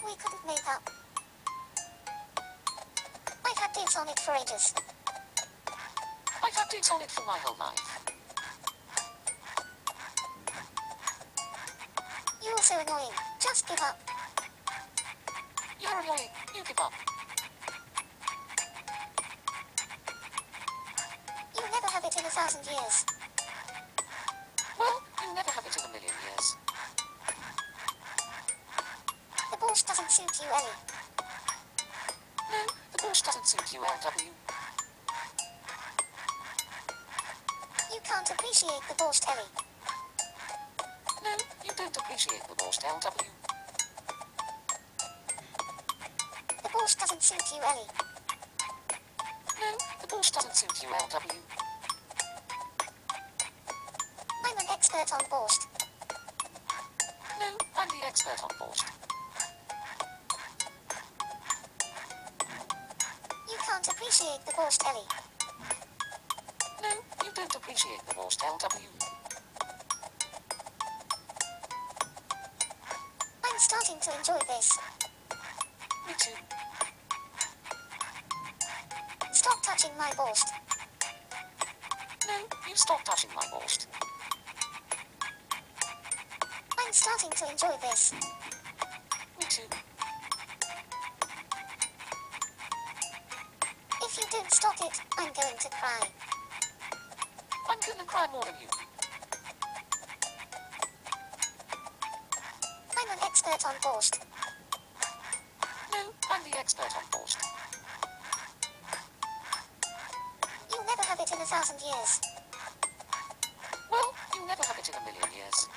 We couldn't make up. I've had dibs on it for ages. I've had dibs on it for my whole life. You're so annoying. Just give up. You're annoying. You give up. You'll never have it in 1,000 years. Well, you'll never have it in a million years. The borscht doesn't suit you, Ellie. No, the borscht doesn't suit you, LW. You can't appreciate the borscht, Ellie. No, you don't appreciate the borscht, LW. The borscht doesn't suit you, Ellie. No, the borscht doesn't suit you, LW. I'm an expert on borscht. No, I'm the expert on borscht. You can't appreciate the borscht, Ellie. No, you don't appreciate the borscht, LW. I'm starting to enjoy this. Me too. Stop touching my borscht. No, you stop touching my borscht. I'm starting to enjoy this. Me too. If you don't stop it, I'm going to cry. I'm gonna cry more than you. I'm an expert on borscht. No, I'm the expert on borscht. You'll never have it in 1,000 years. Well, you'll never have it in a million years.